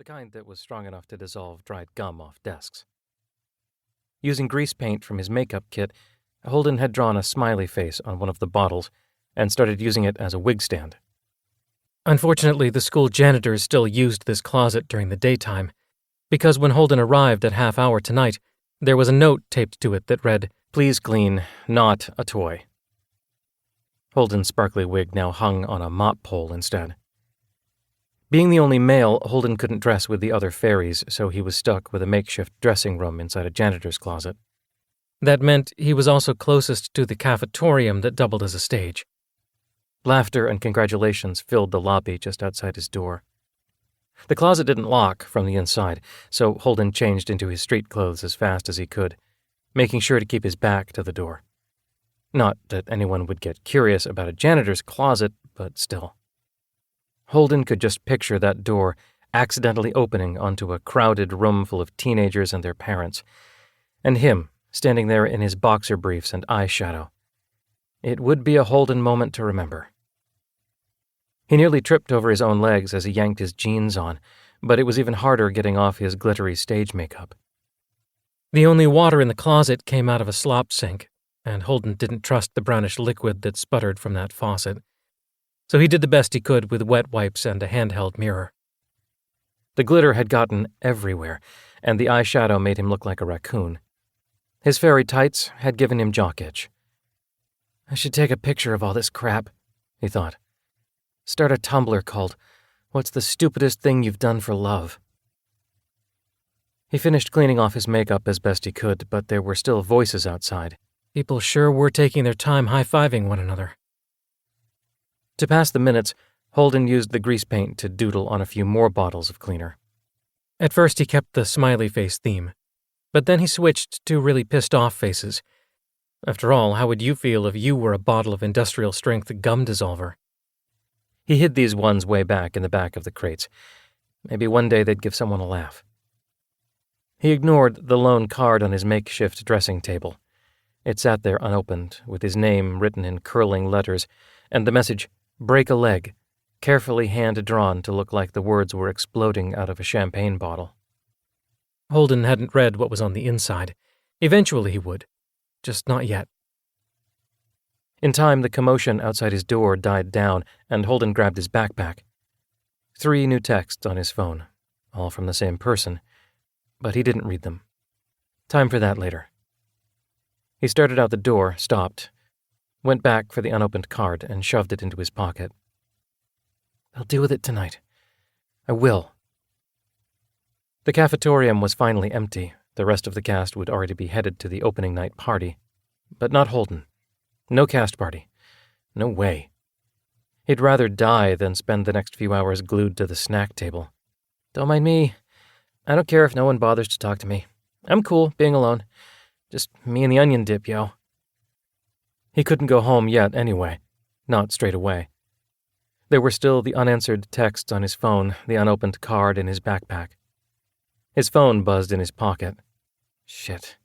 the kind that was strong enough to dissolve dried gum off desks. Using grease paint from his makeup kit, Holden had drawn a smiley face on one of the bottles and started using it as a wig stand. Unfortunately, the school janitors still used this closet during the daytime, because when Holden arrived at half-hour tonight, there was a note taped to it that read, "Please clean, not a toy." Holden's sparkly wig now hung on a mop pole instead. Being the only male, Holden couldn't dress with the other fairies, so he was stuck with a makeshift dressing room inside a janitor's closet. That meant he was also closest to the cafetorium that doubled as a stage. Laughter and congratulations filled the lobby just outside his door. The closet didn't lock from the inside, so Holden changed into his street clothes as fast as he could, making sure to keep his back to the door. Not that anyone would get curious about a janitor's closet, but still. Holden could just picture that door accidentally opening onto a crowded room full of teenagers and their parents, and him standing there in his boxer briefs and eyeshadow. It would be a Holden moment to remember. He nearly tripped over his own legs as he yanked his jeans on, but it was even harder getting off his glittery stage makeup. The only water in the closet came out of a slop sink, and Holden didn't trust the brownish liquid that sputtered from that faucet, so he did the best he could with wet wipes and a handheld mirror. The glitter had gotten everywhere, and the eyeshadow made him look like a raccoon. His fairy tights had given him jock itch. I should take a picture of all this crap, he thought. Start a Tumblr called, "What's the Stupidest Thing You've Done for Love?" He finished cleaning off his makeup as best he could, but there were still voices outside. People sure were taking their time high-fiving one another. To pass the minutes, Holden used the grease paint to doodle on a few more bottles of cleaner. At first he kept the smiley face theme, but then he switched to really pissed-off faces. After all, how would you feel if you were a bottle of industrial-strength gum dissolver? He hid these ones way back in the back of the crates. Maybe one day they'd give someone a laugh. He ignored the lone card on his makeshift dressing table. It sat there unopened, with his name written in curling letters, and the message, "Break a leg," carefully hand-drawn to look like the words were exploding out of a champagne bottle. Holden hadn't read what was on the inside. Eventually he would. Just not yet. In time, the commotion outside his door died down, and Holden grabbed his backpack. 3 new texts on his phone, all from the same person, but he didn't read them. Time for that later. He started out the door, stopped, went back for the unopened card, and shoved it into his pocket. I'll deal with it tonight. I will. The cafetorium was finally empty. The rest of the cast would already be headed to the opening night party. But not Holden. No cast party. No way. He'd rather die than spend the next few hours glued to the snack table. Don't mind me. I don't care if no one bothers to talk to me. I'm cool being alone. Just me and the onion dip, yo. He couldn't go home yet anyway. Not straight away. There were still the unanswered texts on his phone, the unopened card in his backpack. His phone buzzed in his pocket. Shit.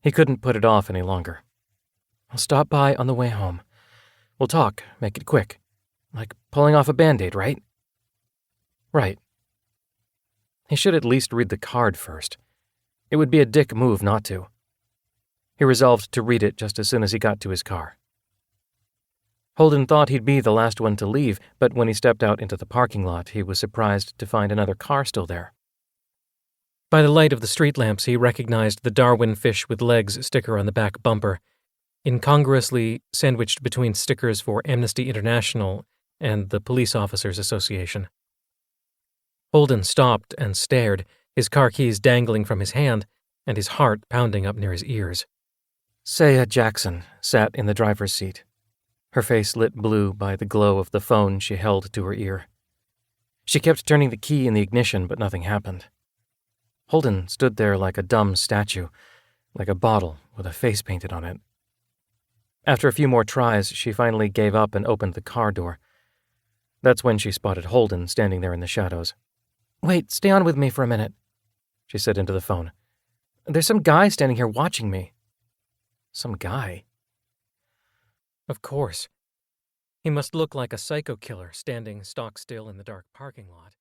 He couldn't put it off any longer. I'll stop by on the way home. We'll talk, make it quick. Like pulling off a Band-Aid, right? Right. He should at least read the card first. It would be a dick move not to. He resolved to read it just as soon as he got to his car. Holden thought he'd be the last one to leave, but when he stepped out into the parking lot, he was surprised to find another car still there. By the light of the street lamps, he recognized the Darwin Fish with Legs sticker on the back bumper, incongruously sandwiched between stickers for Amnesty International and the Police Officers Association. Holden stopped and stared, his car keys dangling from his hand and his heart pounding up near his ears. Saya Jackson sat in the driver's seat, her face lit blue by the glow of the phone she held to her ear. She kept turning the key in the ignition, but nothing happened. Holden stood there like a dumb statue, like a bottle with a face painted on it. After a few more tries, she finally gave up and opened the car door. That's when she spotted Holden standing there in the shadows. "Wait, stay on with me for a minute," she said into the phone. "There's some guy standing here watching me." Some guy? Of course. He must look like a psycho killer standing stock still in the dark parking lot.